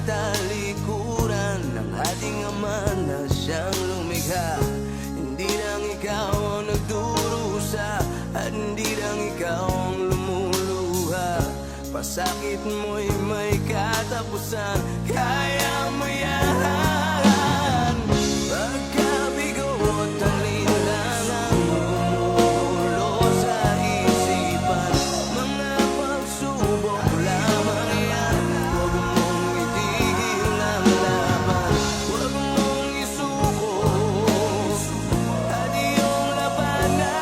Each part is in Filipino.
talikuran ng ating Ama na siyang lumikha. Hindi lang ikaw ang nagdurusa at hindi lang ikaw ang lumuluha. Pasakit mo'y may katapusan, kaya mo yan. Pagkabigo at alinlangan gumugulo sa isipan, mga pagsubok lamang yan. Huwag mong itigil ang laban, huwag mong isuko at iyong labanan.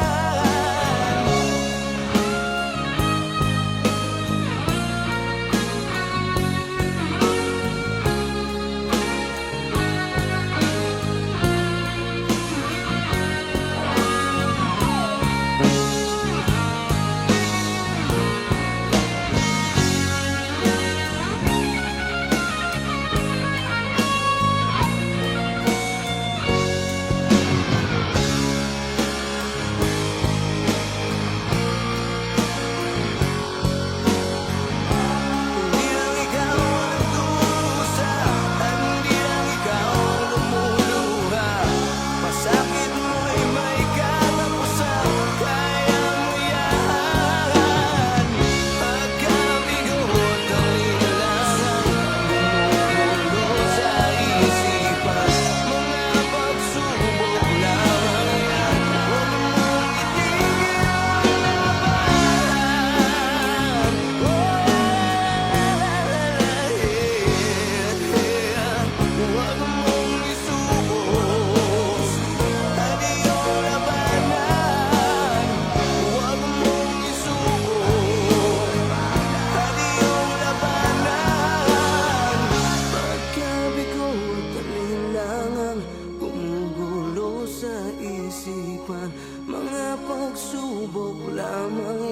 Mga pagsubok lamang